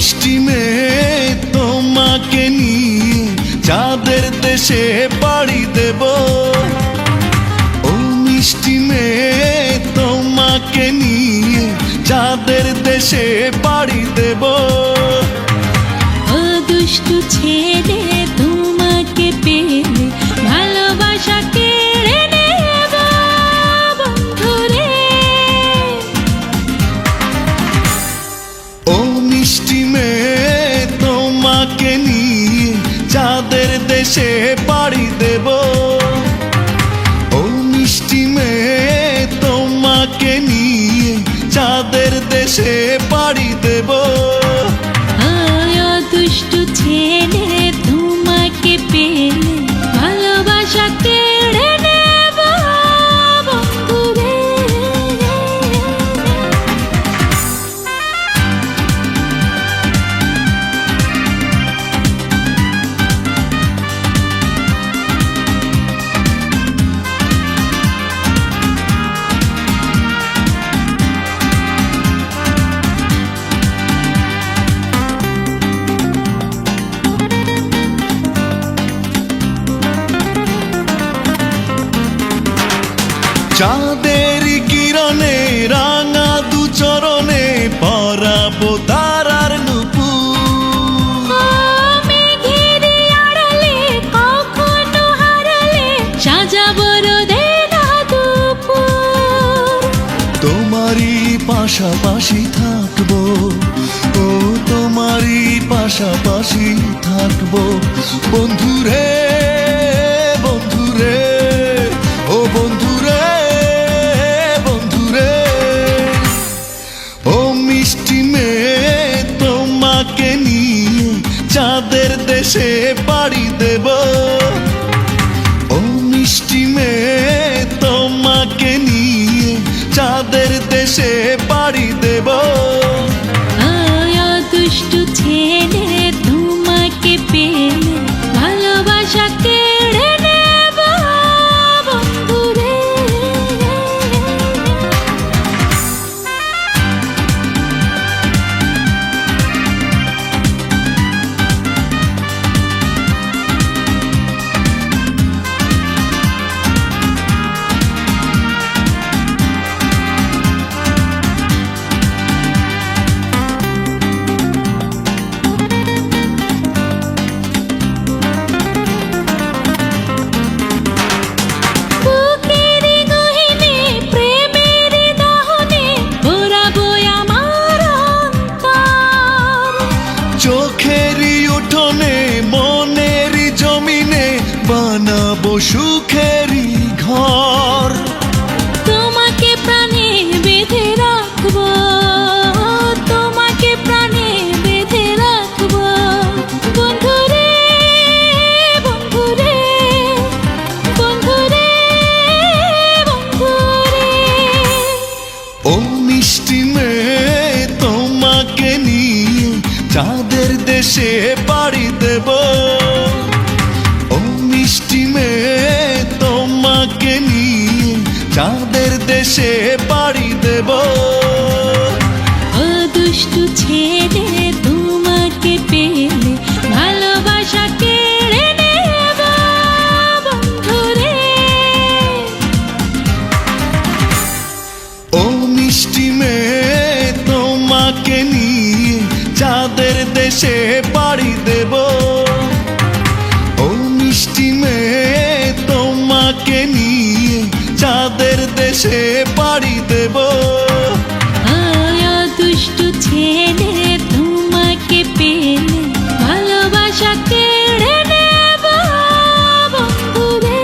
মিষ্টি মেয়ে তোমাকে নিয়ে চাঁদের দেশে পাড়ি দেব। ও মিষ্টি মেয়ে তোমাকে নিয়ে চাঁদের দেশে পাড়ি দেব। ও দুষ্টু ছেলে তোমাকে পেলে ভালোবাসা কেড়ে নেব বন্ধুরে। ও মিষ্টি মেয়ে তোমাকে নিয়ে চাঁদের দেশে পাড়ি দেব। ও মিষ্টি মেয়ে তোমাকে নিয়ে চাঁদের দেশে পাড়ি দেব। ও দুষ্টু ছেলে তোমাকে পেলে ভালোবাসা কেড়ে নেব বন্ধুরে। চাঁদের কিরণে রাঙা দু চরণে পরাবো তারার নুপুর। ও মেঘের আড়ালে কখনো হারালে সাজাবো রোদের দুপুর। তোমারই পাশাপাশি থাকবো, ও তোমারই পাশাপাশি থাকবো বন্ধুরে, বন্ধুরে, ও বন্ধুরে, বন্ধুরে। ও মিষ্টি মেয়ে তোমাকে নিয়ে চাঁদের দেশে পাড়ি দেব। ও মিষ্টি মেয়ে তোমাকে নিয়ে চাঁদের দেশে পাড়ি দেব। ও দুষ্টু ছেলে তোমাকে পেলে ভালোবাসা কেড়ে নেব বন্ধুরে। বুকের গহীনে প্রেমের দহনে ভরাবো আমার অন্তর। চোখেরই উঠোনে মনেরই জমিনে বানাবো সুখেরই ঘর। তোমাকে প্রাণে বেঁধে রাখবো, তোমাকে প্রাণে বেঁধে রাখবো বন্ধুরে, বন্ধুরে, বন্ধুরে, বন্ধুরে। ও মিষ্টি মেয়ে তোমাকে নিয়ে চাঁদের দেশে পাড়ি দেব। ও মিষ্টি মেয়ে তোমাকে নিয়ে চাঁদের দেশে পাড়ি দেব। ও দুষ্টু ছেলে তোমাকে পেলে ভালোবাসা কেড়ে নেব বন্ধুরে। ও মিষ্টি মেয়ে তোমাকে নিয়ে চাঁদের দেশে পাড়ি দেব। ও মিষ্টি মেয়ে তোমাকে নিয়ে চাঁদের দেশে পাড়ি দেব। ও দুষ্টু ছেলে তোমাকে পেলে ভালোবাসা কেড়ে নেব বন্ধুরে।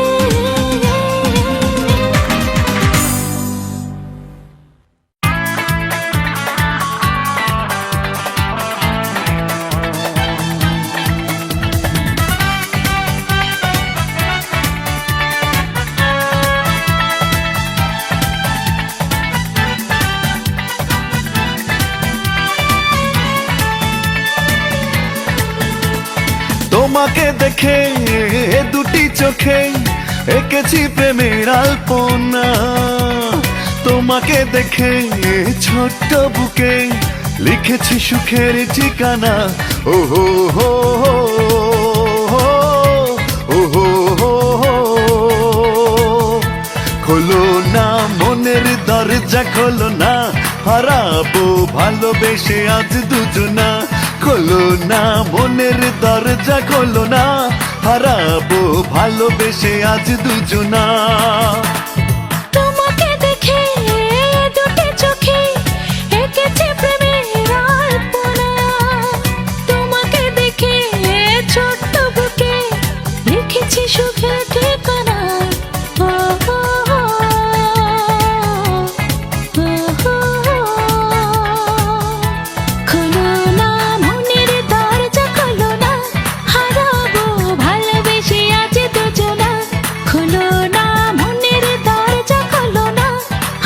তোমাকে দেখে দুটি চোখে এঁকেছি প্রেমের আলপনা। তোমাকে দেখে ছোট্ট বুকে লিখেছি সুখের ঠিকানা। ও হো হো হো ও হো হো হো। খোলো না মনের দরজা, খোলো না, হারাবো ভালোবেসে আজ দুজনা। খোলো না মনের দরজা, খোলো না, হারাবো ভালোবেসে আজ দুজনা। তোমাকে দেখে দুটি চোখে এঁকেছে প্রেমের আলপনা। তোমাকে দেখে ছোট্ট বুকে লিখেছি সুখের ঠিকানা। ও হো হো, ও হো হো। খোলো না মনের দরজা, খোলো না, হারাবো ভালোবেসে আজ দুজনা। খোলো না মনের দরজা, খোলো না,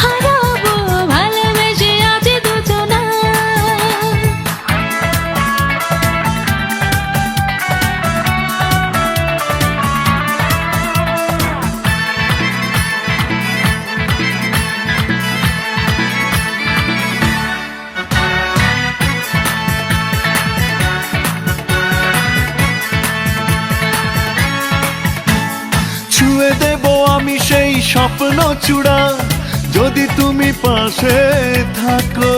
হারাবো ভালোবেসে আজ দুজনা। ছুঁয়ে দেব আমি সেই স্বপ্ন চূড়া, যদি তুমি পাশে থাকো।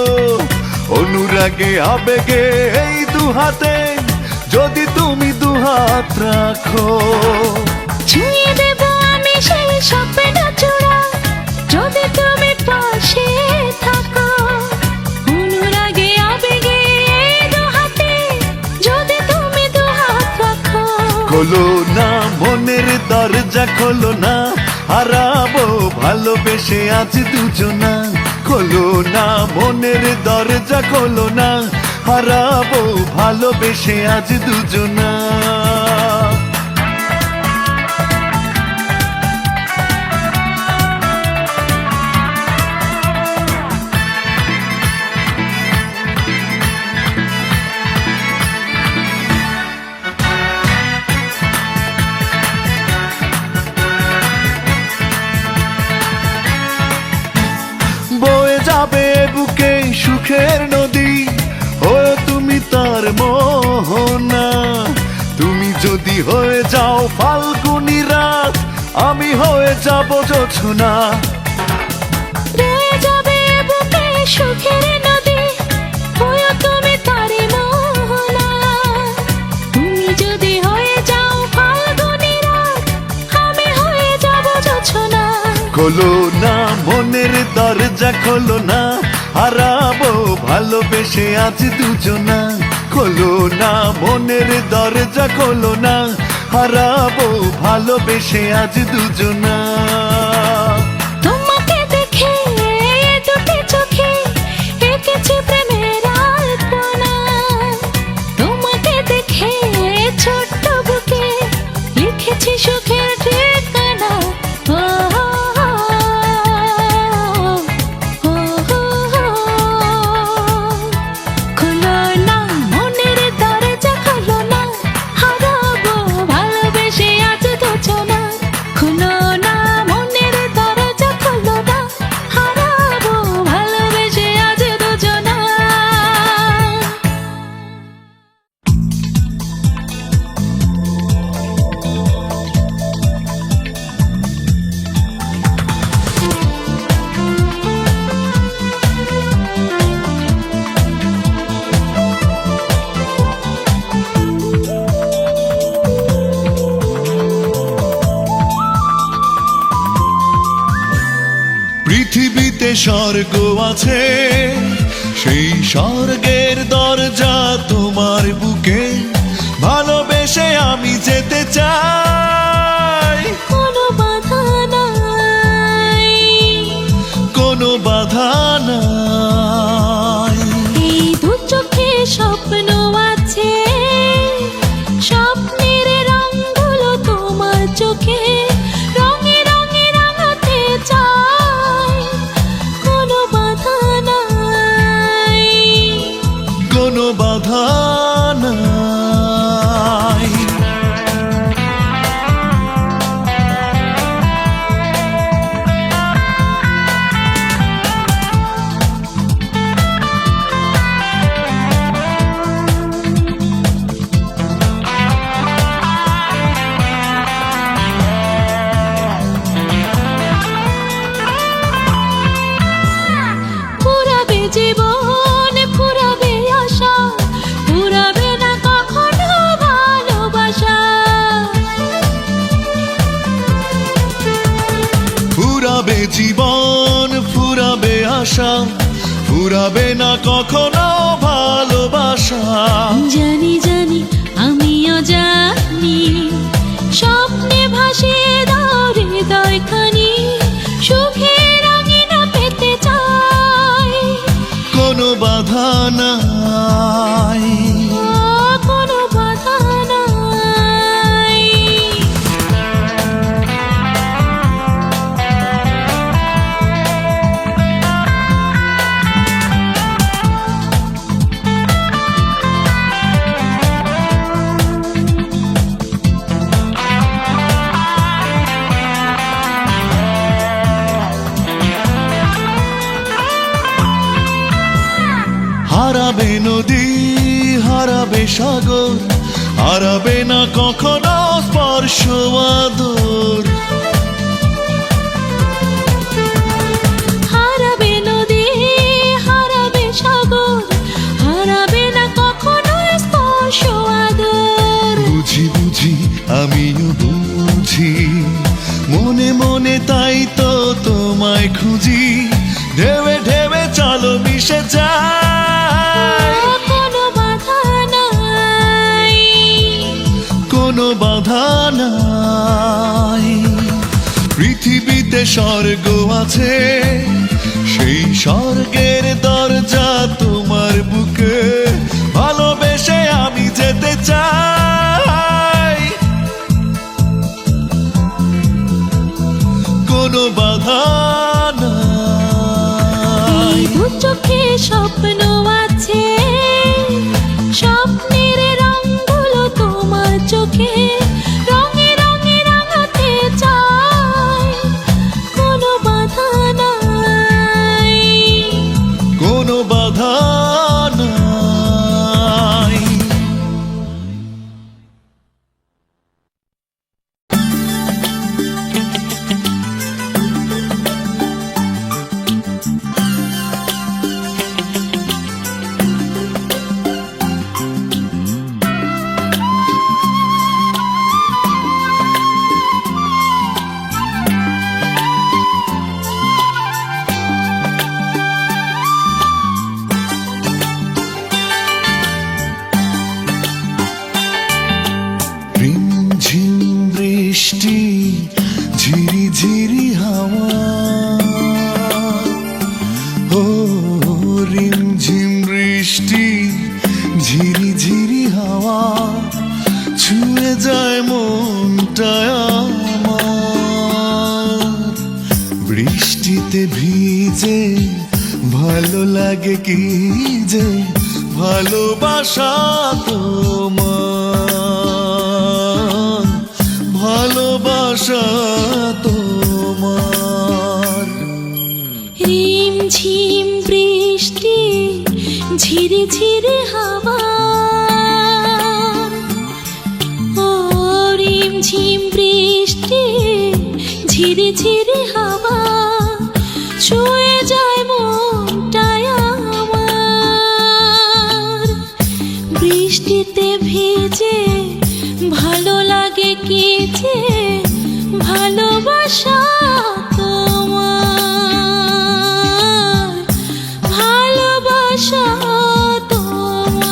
অনুরাগে আবেগে এই দুহাতে, যদি তুমি দুহাত রাখো। ছুঁয়ে দেব আমি সেই স্বপ্ন চূড়া, যদি তুমি পাশে থাকো। অনুরাগে আবেগে এই দুহাতে, যদি তুমি দুহাত রাখো। খোলো না মনের দরজা, খোলো না, হারাবো ভালোবেসে আজ দুজনা। খোলো না মনের দরজা, খোলো না, হারাবো ভালোবেসে আজ দুজনা। বয়ে যাবে বুকে সুখের নদী, ও তুমি তার মোহনা। তুমি যদি হয়ে যাও ফাল্গুনি রাত, আমি হয়ে যাব জোছনা। রয়ে যাবে বুকে সুখের নদী, হয়ো তুমি তারি মোহনা। তুমি যদি হয়ে যাও ফাল্গুনি রাত, আমি হয়ে যাব জোছনা। খোলো না মনের দরজা, খোলো না, হারাবো ভালোবেসে আজ দুজনা। খোলো না মনের দরজা, খোলো না, হারাবো ভালোবেসে আজ দুজনা। তোমাকে দেখে দুটি চোখে এঁকেছি প্রেমের আলপনা। তোমাকে দেখে ছোট্ট বুকে লিখেছি সুখের ঠিকানা। ও হো হো, ও হো হো। খোলো না মনের দরজা, খোলো না, হারাবো ভালোবেসে আজ দুজনা। খোলো না মনের দরজা, খোলো না, হারাবো ভালোবেসে আজ দুজনা। পৃথিবীতে স্বর্গ আছে, সেই স্বর্গের দরজা তোমার বুকে। ভালোবেসে আমি যেতে চাই, কোনো বাধা নাই, কোনো বাধা নাই। এই দু চোখে স্বপ্ন আছে, স্বপ্নের রঙগুলো তোমার চোখে রঙে রঙে রাঙাতে চাই। কোনো বাধা নাই, কোনো বাধা নাই। ফুরাবে না কখনো ভালোবাসা। জানি জানি আমিও জানি, স্বপ্নে ভাসিয়ে দাও হৃদয়খানি, সুখে রঙিনা পেতে চাই। কোনো বাধা নাই, কোনো বাধা নাই। হারাবে নদী, হারাবে সাগর, হারাবে না কখনো স্পর্শ আদর। হারাবে নদী, হারাবে সাগর, হারাবে না কখনো স্পর্শ আদর। বুঝি বুঝি আমিও বুঝি, মনে মনে তাই তো তোমায় খুঁজি। ঢেবে ঢেবে চলো মিশে যাই, কোনো বাধা নাই, কোনো বাধা নাই। পৃথিবীতে স্বর্গ আছে, সেই স্বর্গের দরজা তোমার বুকে, ভালোবেসে আমি যেতে চাই। কোনো বাধা নাই, দু চোখে স্বপ্ন আছে, স্বপ্নের রঙগুলো তোমার চোখে, রঙে রঙে রাঙাতে চাই। কোনো বাধা নাই, কোনো বাধা নাই। রিমঝিম বৃষ্টি, ঝিরি ঝিরি হাওয়া, ও রিমঝিম বৃষ্টি, ঝিরি ঝিরি হাওয়া, ছুঁয়ে যায় মনটা আমার। বৃষ্টিতে ভিজে ভালো লাগে কি যে, ভালোবাসা তোমার, ভালোবাসা তোমার। রিমঝিম বৃষ্টি, ঝিরি ঝিরি হাওয়া, ও রিমঝিম বৃষ্টি, ঝিরি ঝিরি হাওয়া, ছুঁয়ে যায় মনটায় আমার। বৃষ্টিতে ভিজে ভালো লাগে কি যে, ভালোবাসা তোমার, ভালোবাসা তোমার।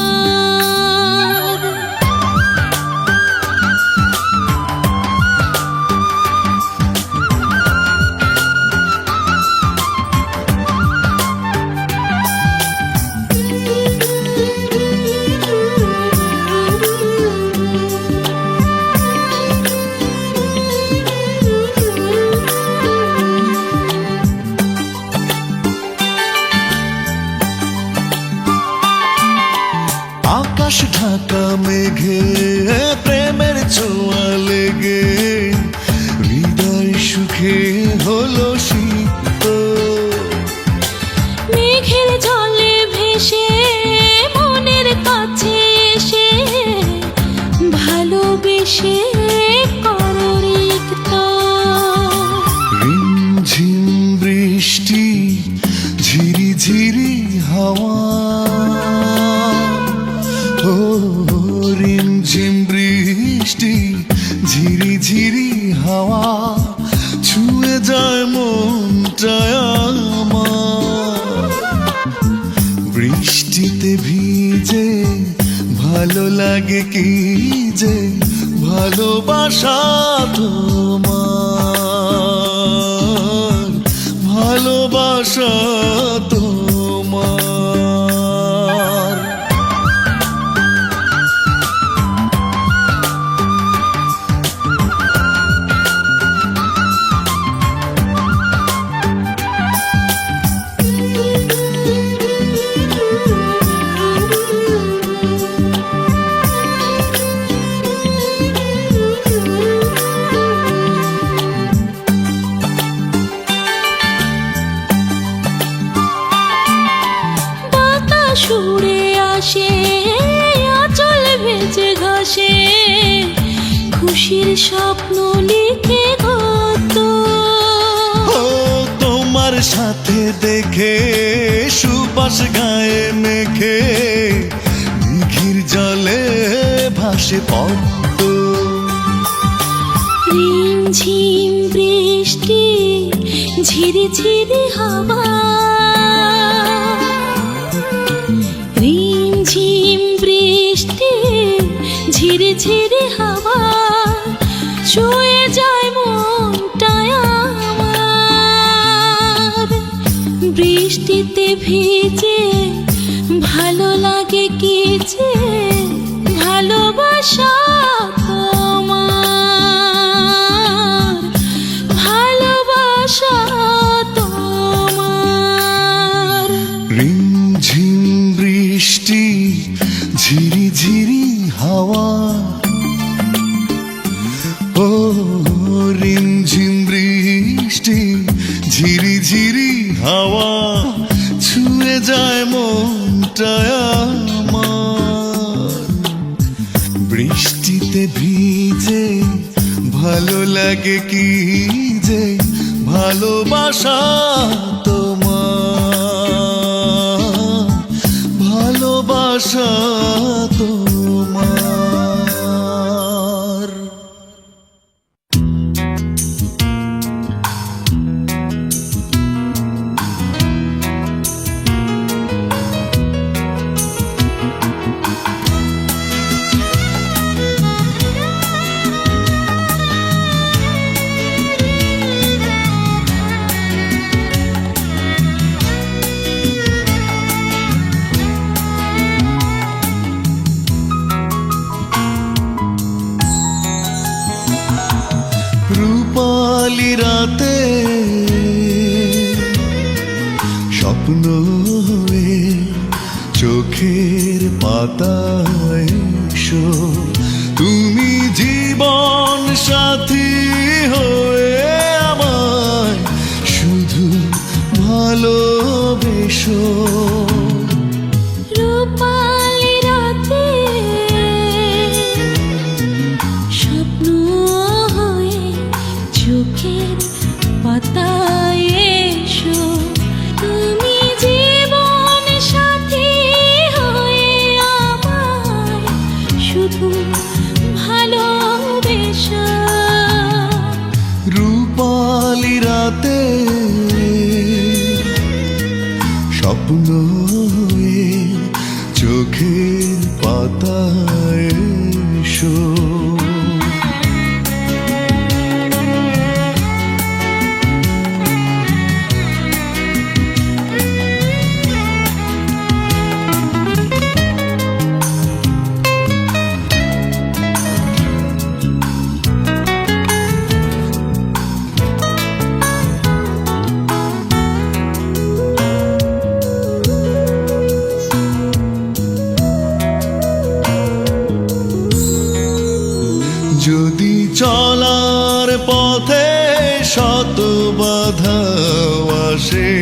আকাশ ঢাকা মেঘে প্রেমের ছোঁয়া লেগে, হৃদয় সুখে হলো শীত। মেঘের জলে ভেসে মনের কাছে এসে, ভালোবেসে করো রিক্ত। রিমঝিম বৃষ্টি, ঝিরি ঝিরি হাওয়া, ও রিমঝিম বৃষ্টি, ঝিরি ঝিরি হাওয়া, ছুঁয়ে যায় মনটা আমার। ভালো লাগে কি যে ভালোবাসা তোমার, ভালোবাসা তোমার। সুরে আসে আঁচল ভেজে ঘষে, খুশির স্বপ্ন লিখে কত। ও তোমার সাথে দেখে সুবাস গায়ে মেখে, দিঘির জলে ভাসে পদ্ম। রিমঝিম বৃষ্টি ঝিরি ঝিরি হাওয়া, রিমঝিম বৃষ্টি ঝিরি ঝিরি হাওয়া, ছুঁয়ে যায় মনটায় আমার। বৃষ্টিতে ভিজে ভালো লাগে কি যে ভালোবাসা তোমার, ভালোবাসা তোমার। রিমঝিম বৃষ্টি ঝিরি ঝিরি হাওয়া, ও রিমঝিম বৃষ্টি ঝিরি ঝিরি হাওয়া, ছুঁয়ে যায় মনটায় আমার। বৃষ্টিতে ভিজে ভালো লাগে কি যে ভালোবাসা তোমার, ভালোবাসা তোমার। রূপালি রাতে স্বপ্ন হয়ে চোখের পাতায় এসো, তুমি জীবন সাথী হয়ে আমায় শুধু ভালোবেসো। রূপালি রাতে স্বপ্ন হয়ে চোখের পাতায় এসো, তুমি জীবন সাথী হয়ে আমায় শুধু ভালোবেসো। রূপালি রাতে স্বপ্ন হয়ে চোখের পাতায় এসো। যদি চলার পথে শত বাধা আসে,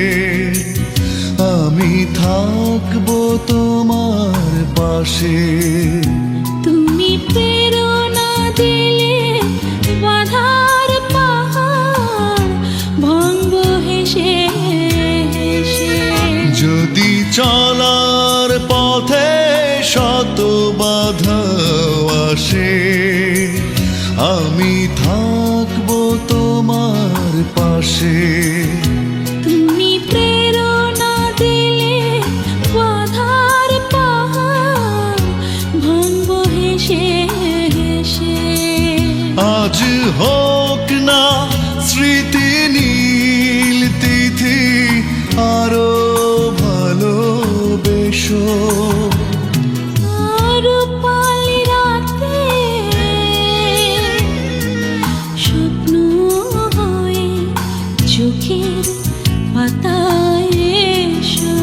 আমি থাকবো তোমার পাশে। তুমি প্রেরণা দিলে বাধার পাহাড় ভাঙব হেসে হেসে। যদি চলার পথে শত বাধা আসে, আমি থাকবো তোমার পাশে। তুমি প্রেরণা দিলে বাধার পাহাড় ভাঙব হোক না স্মৃতি নীল তিথি আরো ভালোবেসো। রূপালি রাতে স্বপ্ন হয়ে চোখের পাতায় এসো।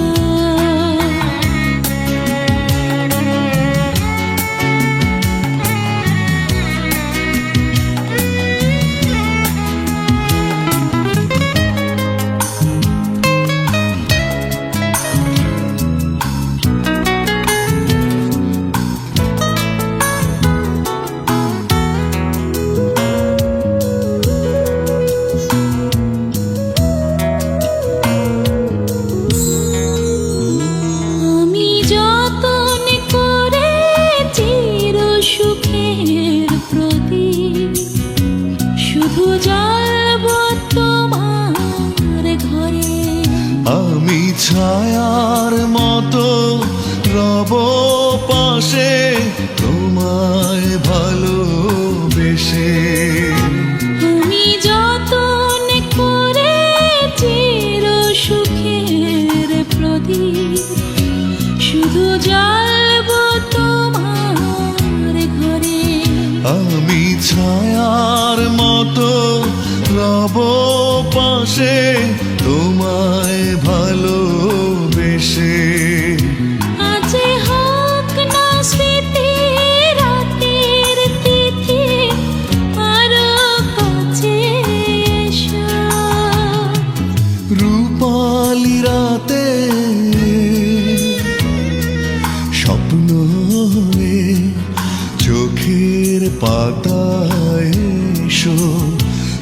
আমি যতন করে চির সুখের প্রদীপ শুধু জ্বালব তোমার ঘরে। আমি ছায়ার মতো রব পাশে তোমায় ভালোবেসে। আমি যতন করে চির সুখের প্রদীপ শুধু জ্বালব তোমার ঘরে। আমি ছায়ার মতো রব পাশে তোমায় ভালোবেসে। আজ হোক না স্মৃতি রাতের তিথি আরো কাছে এসো। রূপালি রাতে স্বপ্ন হয়ে চোখের পাতায় এসো।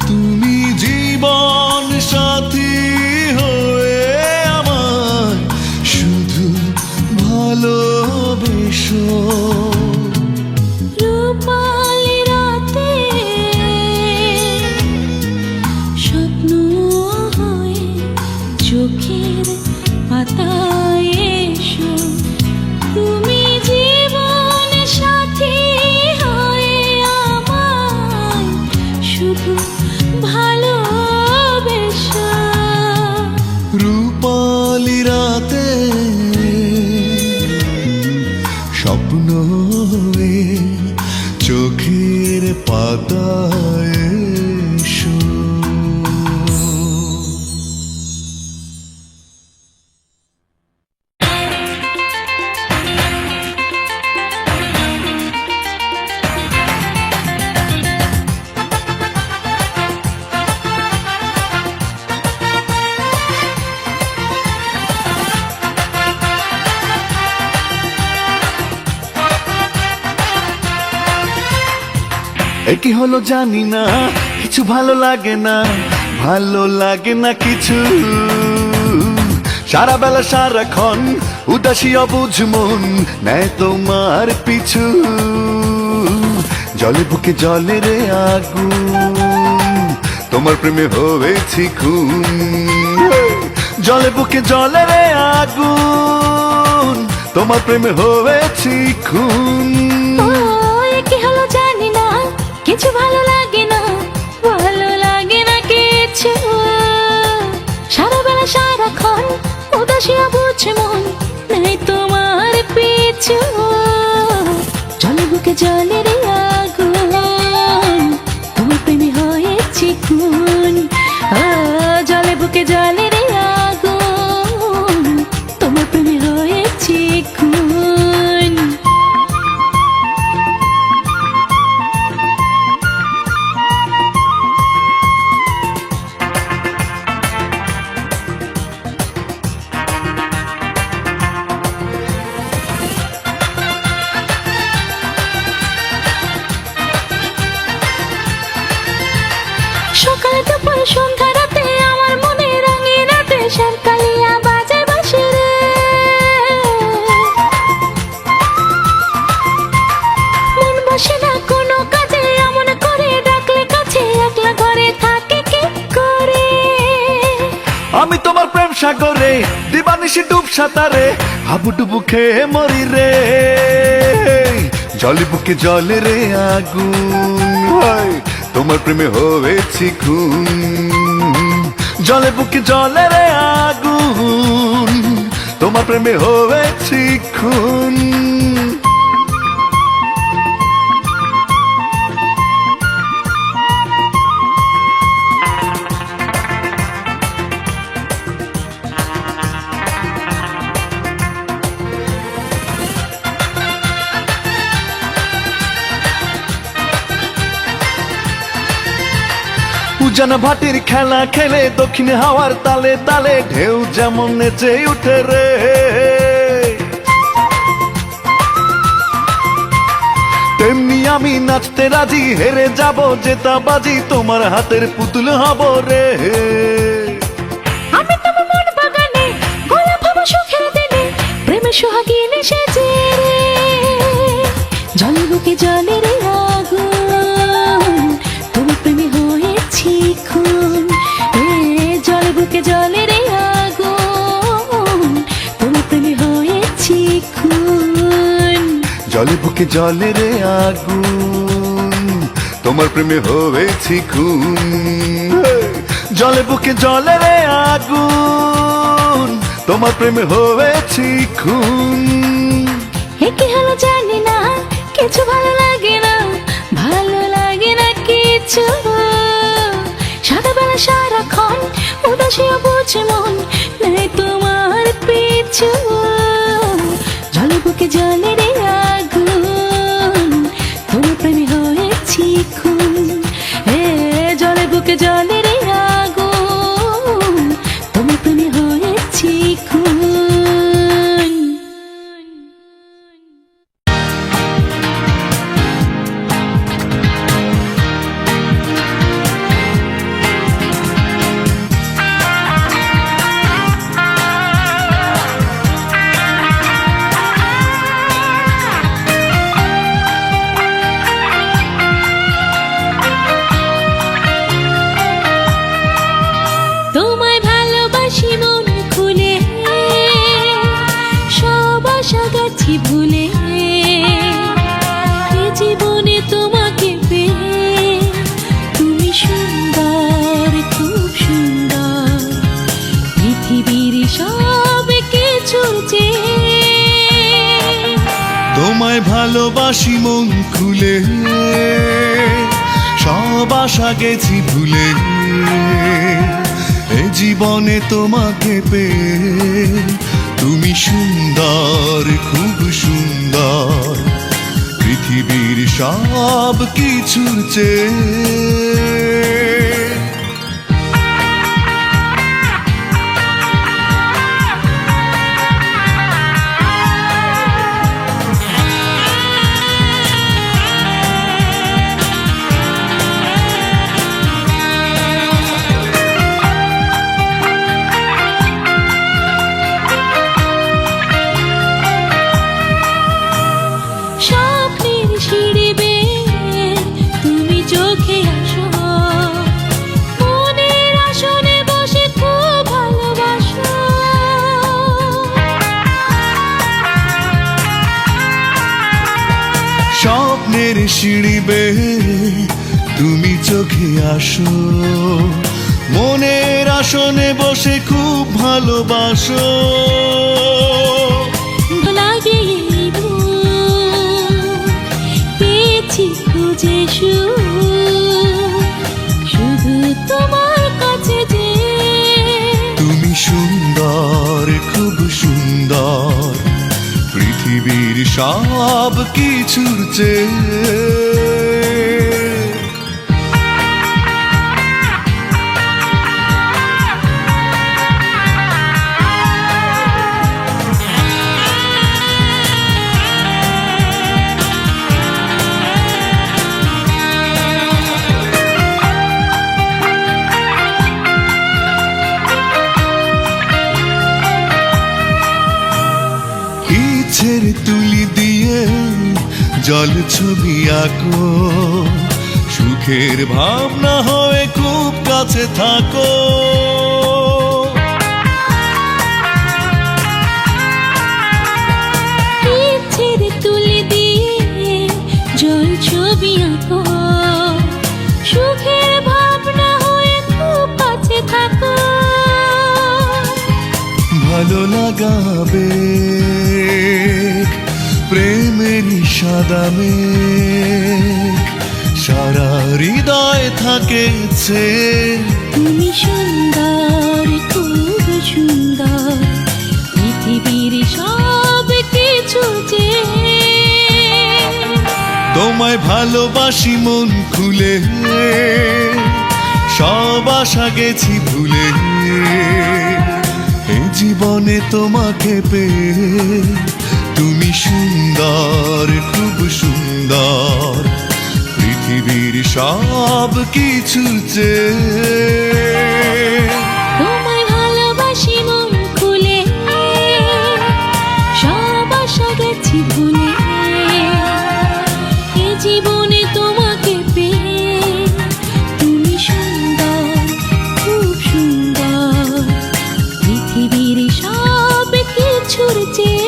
তুমি জীবন সাথী হয়ে আমায় শুধু ভালোবেসো। রূপালি রাতে স্বপ্ন হয়ে চোখের পাতায় এসো। তুমি জীবন সাথী হয়ে আমায় শুধু ভালোবেসো। রূপালি রাতে স্বপ্ন হয়ে চোখের পাতায় এসো। কি হলো জানি না, কিছু ভালো লাগে না, ভালো লাগে না কিছু। সারা বেলা সারাক্ষণ উদাসী অবুঝ মন নেয় তোমার পিছু। জলে বুকে জলে রে আগুন, তোমার প্রেমে হয়েছি খুন। জলে বুকে জলে রে আগুন, তোমার প্রেমে হয়েছি খুন। কি হলো জানি না, কিছু ভালো লাগে না, ভালো লাগে না কিছু। সারা বেলা সারাক্ষণ উদাসী অবুঝ মন নেই তোমার পিছু। জলে বুকে জলে রে আগুন, তোমার প্রেমে হয়েছি খুন। জলে বুকে জলে রে আগুন, তোমার প্রেমে হয়েছি খুন। সকাল দুপুর সন্ধ্যা রাতে আমার মনে রঙিন দেশের কালিয়া বাজে বাঁশি রে। মন বসে না কোনো কাজে, এমন করে ডাকলে কাছে, একলা ঘরে থাকে কি করে। আমি তোমার প্রেম সাগরে দিবানিশি ডুব সাঁতারে, হাবুডুবু খেয়ে মরি রে। জলে বুকে জলে রে আগুন, তোমার প্রেমে হয়েছি খুন, জলে বুকে জলে রে আগুন, তোমার প্রেমে হয়েছি খুন। উজান ভাটির খেলা খেলে দক্ষিণ হাওয়ার তালে তালে ঢেউ যেমন নেচে উঠে রে, তেমনি আমি নাচতে রাজি, হেরে যাব জেতা বাজি, তোমার হাতের পুতুল হব রে। আমি তোমার মন বাগানে গোলাপ হব সুখের দিনে, প্রেমে সোহাগিনী সেজে রে। জলে বুকে জলে রে আগুন, তোমার প্রেমে হয়েছি খুন। জলে বুকে জলে রে আগুন, তোমার প্রেমে হয়েছি খুন। জলে বুকে জলে রে আগুন, তোমার প্রেমে হয়েছি খুন। জলে বুকে জলে রে আগুন, তোমার প্রেমে হয়েছি খুন। কি হলো জানি না, কিছু ভালো লাগে না, ভালো লাগে না কিছু। সাদাবেলা সারাক্ষণ উদাসীও বুঝে মন, নেই তোমার পিছু। জলে বুকে জলে রে আগুন, তোমার প্রেমে হয়েছি খুন। জলে বুকে জলে রে আগুন, তোমার প্রেমে হয়েছি খুন। তোমায় ভালোবাসি মন খুলে, সব আশা গেছি ভুলে। এ জীবনে তোমাকে পেয়ে, তুমি সুন্দর খুব সুন্দর, পৃথিবীর সব কিছু চেয়ে। তোমায় ভালোবাসি মন খুলে, সব আশা গেছি ভুলে। এ জীবনে তোমাকে পেয়ে, তুমি সুন্দর খুব সুন্দর, পৃথিবীর সব কিছুর চেয়ে। স্বপ্নের সিঁড়ি বেয়ে তুমি চোখে আসো, মনের আসনে বসে খুব ভালোবাসো। স্বপ্নের সিঁড়ি বেয়ে তুমি চোখে আসো, মনের আসনে বসে খুব ভালোবাসো। লাগে এই বুক, পেয়েছি খুঁজে শুধু তোমার কাছে যে। তুমি সুন্দর খুব সুন্দর, পৃথিবীর সব কিছুর চেয়ে। ইচ্ছের তুলি দিয়ে জল ছবি আঁকো, সুখের ভাবনা হয়ে খুব কাছে থাকো। ইচ্ছের তুলি দিয়ে জল ছবি আঁকো, ভালো লাগাবে প্রেমেরই সাদা মেঘ সারা হৃদয় থাকেছে। তুমি সুন্দর, খুব সুন্দর, পৃথিবীর সব কিছু যে তোমায় ভালোবাসি মন খুলে, সব আশা গেছি ভুলে। এই জীবনে তোমাকে পেয়ে তুমি সুন্দর, খুব সুন্দর, পৃথিবীর সব কিছু চেয়ে। তোমায় ভালোবাসি মন খুলে, সব আশা গেছি ভুলে। এ জীবনে তোমাকে পেয়ে তুমি সুন্দর, খুব সুন্দর, পৃথিবীর সব কিছুর চেয়ে।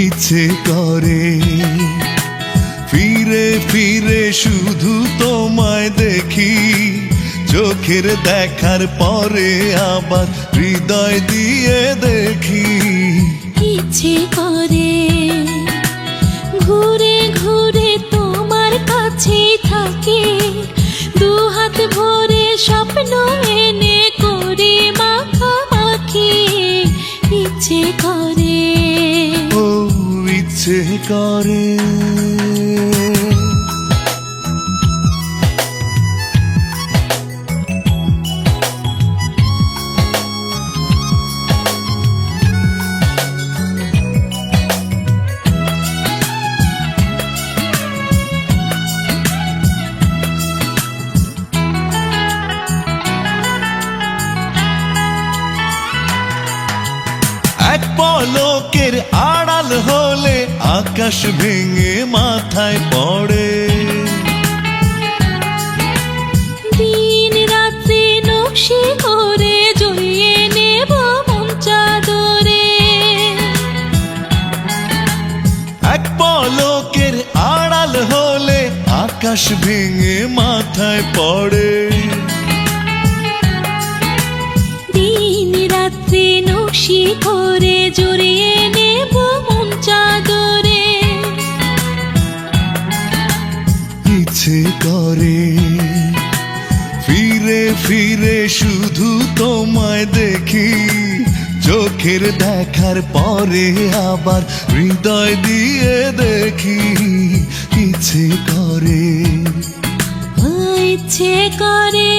ইচ্ছে করে ফিরে ফিরে শুধু তোমায় দেখি, চোখের দেখার পরে আবার হৃদয় দিয়ে দেখি। ইচ্ছে করে ঘুরে ঘুরে তোমার কাছে থাকি, দু হাত ভরে স্বপ্ন এনে করি মাখামাখি। ইচ্ছে করে, ও ইচ্ছে করে। এক পলকের আড়াল হলে আকাশ ভেঙে মাথায় পড়ে। দিন রাত্রি নকশি করে জড়িয়ে নেব মন চাদরে। এক পলকের আড়াল হলে আকাশ ভেঙে মাথায় পড়ে। দিন রাত্রি নকশি করে জড়িয়ে নেব মন চাদরে। ইচ্ছে করে ফিরে ফিরে শুধু তোমায় দেখি, চোখের দেখার পরে আবার হৃদয় দিয়ে দেখি। ইচ্ছে করে, ইচ্ছে করে।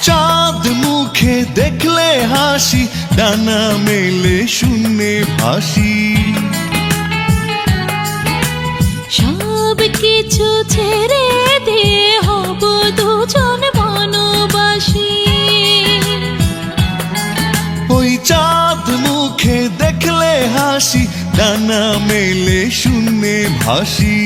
চাঁদ মুখে দেখলে হাসি, ডানা মেলে শূন্যে ভাসি। সব কিছু ছেড়ে দিয়ে হব দুজন বনবাসী। ওই চাঁদ মুখে দেখলে হাসি, ডানা মেলে শূন্যে ভাসি।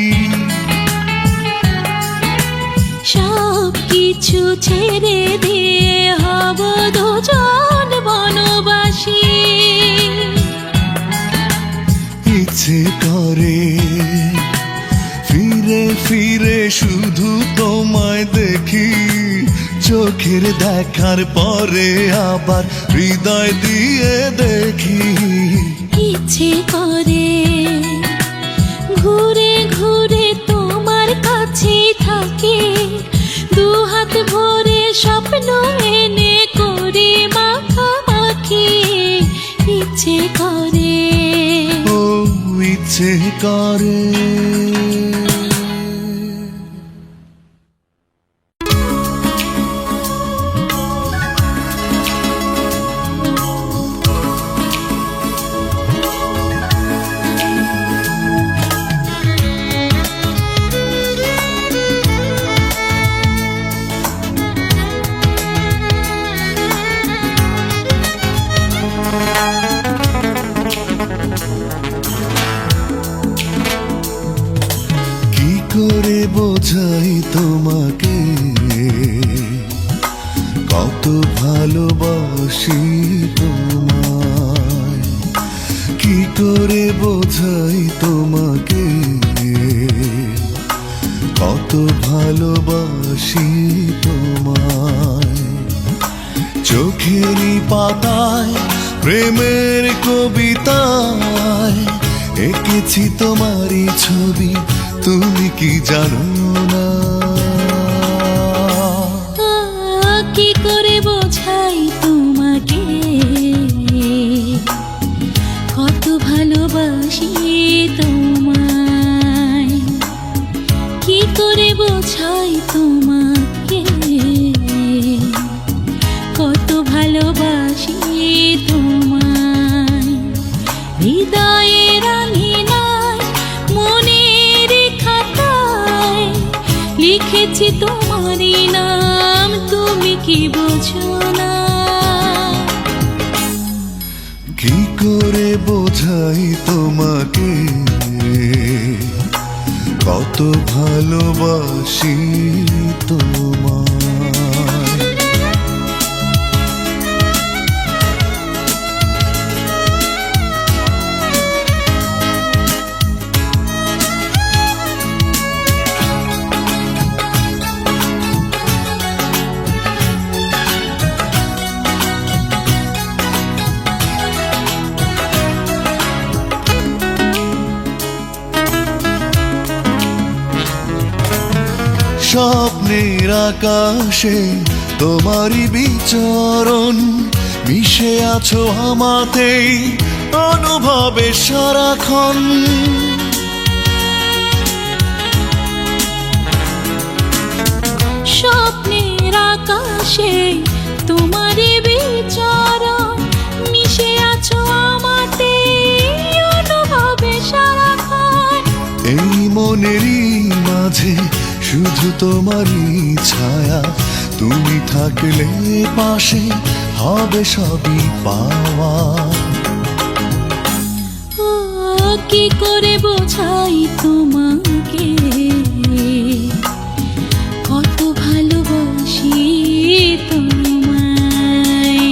সব কিছু ছেড়ে দিয়ে হব দুজন বনবাসী। ইচ্ছে করে ফিরে ফিরে শুধু তোমায় দেখি, চোখের দেখার পরে আবার হৃদয় দিয়ে দেখি। ইচ্ছে করে ঘুরে ঘুরে তোমার কাছে থাকি, দু হাত ভরে স্বপ্ন এনে করি মাখামাখি। ইচ্ছে করে। কি করে বোঝাই তোমাকে কত ভালোবাসি তোমায়, কি করে বোঝাই তোমাকে কত ভালোবাসি তোমায়। চোখেরই পাতায় প্রেমের কবিতায় এঁকেছি তোমারই ছবি, তুমি কি জানো না? কি করে বোঝাই তোমাকে কত ভালোবাসি তোমায়, কি করে বোঝাই তোমাকে কত ভালোবাসি তোমায়। হৃদয়ের আঙিনায় মনের খাতায় লিখেছি তোমারই নাম, তুমি কি বোঝো না? কি করে বোঝাই তোমাকে কত ভালোবাসি তোমায়। স্বপ্নের আকাশে তোমারই বিচরণ, মিশে আছো আমাতেই অনুভবে সারাক্ষণ। স্বপ্নের আকাশে তোমারই বিচরণ, মিশে আছো আমাতে অনুভবে সারাক্ষণ। এই মনেরই মাঝে শুধু তোমারই ছায়া, তুমি থাকলে পাশে হবে সবই পাওয়া। কি করে বোঝাই তোমাকে কত ভালোবাসি তোমায়।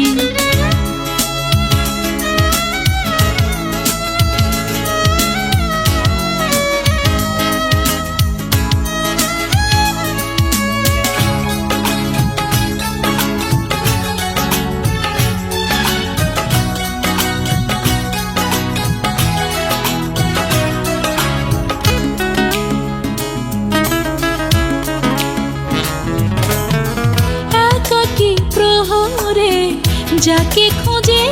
যাকে খোঁজে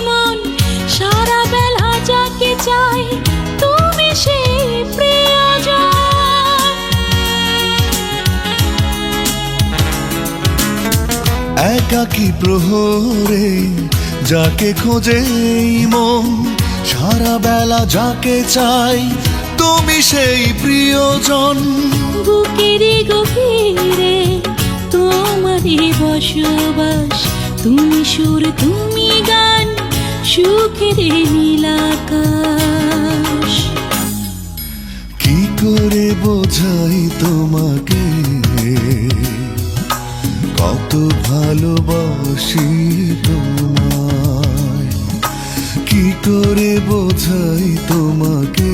মন সারা বেলা, যাকে চাই তুমি সেই প্রিয়জন। একাকী প্রহরে যাকে খোঁজে মন সারা বেলা, যাকে চাই তুমি সেই প্রিয়জন। বুকের গভীরে তোমারই বসবাস, তুমি সুর তুমি গান সুখের নীলাকাশ। কি করে বোঝাই তোমাকে কত ভালোবাসি তোমায়, কি করে বোঝাই তোমাকে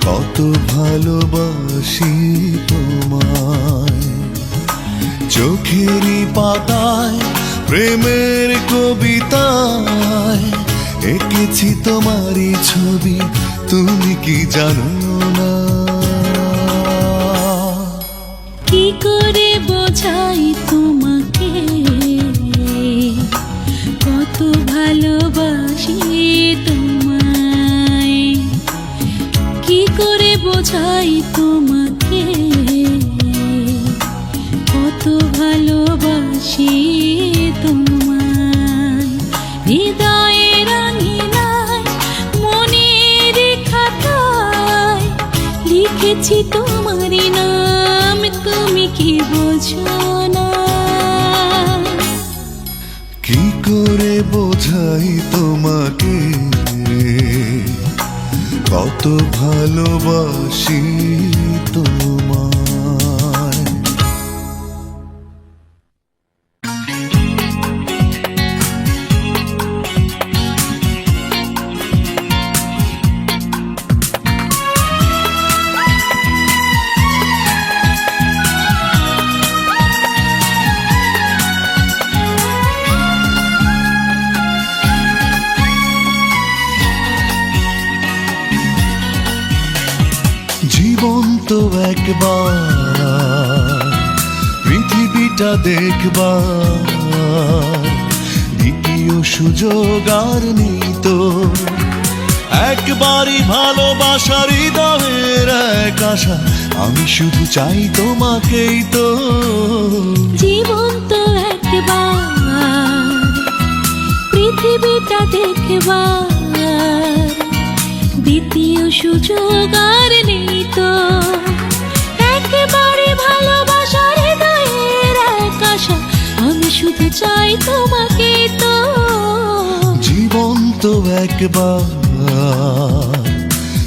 কত ভালোবাসি তোমায়। চোখেরই পাতায় প্রেমের কবিতায় এঁকেছি তোমারই ছবি, তুমি কি জানো না? কি করে বোঝাই তোমাকে কত ভালোবাসি তোমায়। বোঝাই তোমাকে, কত ভালোবাসি তোমায়। হৃদয়ের আঙিনায় মনের খাতায় লিখেছি তোমারই নাম, তুমি কি বোঝো না? কি করে বোঝাই তোমাকে, কত ভালোবাসি তোমায়। জীবন তো একবার, পৃথিবীটা দেখবার দ্বিতীয় সুযোগ আর নেই তো। একবারই ভালোবাসার হৃদয়ের এক আশা, আমি শুধু চাই তোমাকেই তো। জীবন তো একবার, পৃথিবীটা দেখবার দ্বিতীয় সুযোগ আর নেই তো। একেবারে ভালোবাসার হৃদয়ের এক আশা, আমি শুধু চাই তোমাকে তো। জীবন তো একবার,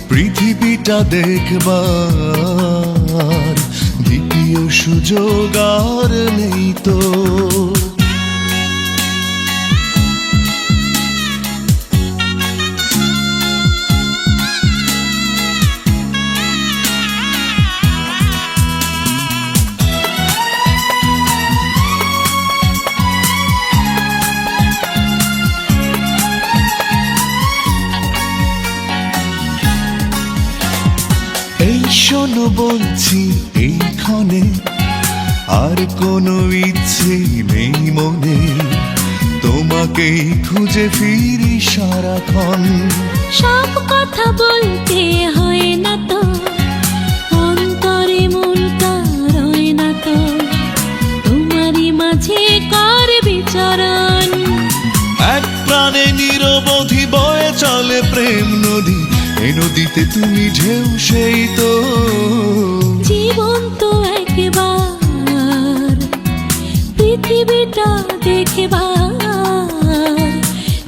পৃথিবীটা দেখবার দ্বিতীয় সুযোগ আর নেই তো। এই শোনো বলছি এইখানে, আর কোনো ইচ্ছে নেই মনে, তোমাকেই খুঁজে ফিরি সারাক্ষণ। সব কথা বলতে হয় না তো, অন্তরে মনটা রয় না তো, তোমারই মাঝে কর বিচরণ। এক প্রাণে নিরবধি বয়ে চলে প্রেম নদী, এই নদীতে তুমি ঢেউ সেই তো। জীবন তো একবার, পৃথিবীটা দেখবার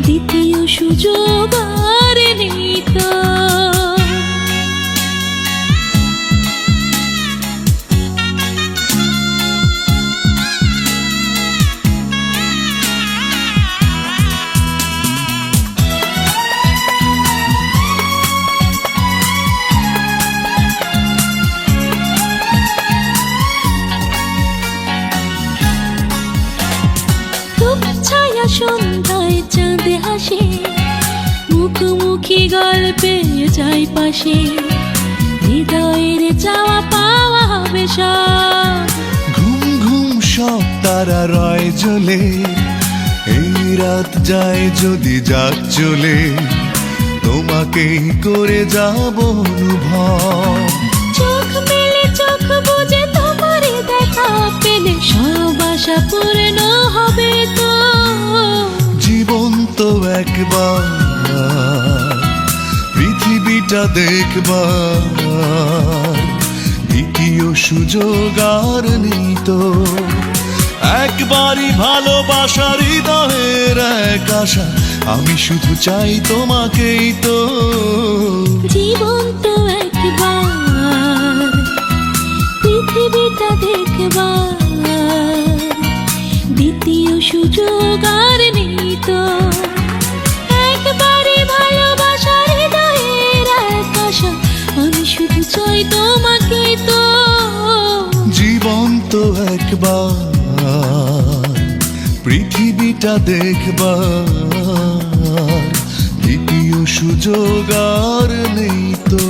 দ্বিতীয় সুযোগ আর নেই তো। ছায়া সন্ধ্যায় চাঁদ হাসে, মুখোমুখি গল্পে যাই পাশে, হৃদয়ের চাওয়া পাওয়া হবে সব। ঘুম ঘুম সব তারা রয় জ্বলে, এই রাত যায় যদি যাক চলে, তোমাকেই করে যাব অনুভব। চোখ মেলে চোখ বুঝে তোমারে দেখা পেলে, সব আশা পূর্ণ হবে তো। জীবন তো একবার, পৃথিবীটা দেখবার দ্বিতীয় সুযোগ আর নেই তো। একবারই ভালোবাসার হৃদয়ের এক আশা, আমি শুধু চাই তোমাকেই তো। জীবন তো একবার, পৃথিবীটা দেখবার দ্বিতীয় সুযোগ আর নেই তো। একবারই ভালোবাসার হৃদয়ের এক আশা, আমি শুধু চাই তোমাকেই তো। জীবন তো একবার, পৃথিবীটা দেখবার দ্বিতীয় সুযোগ আর নেই তো।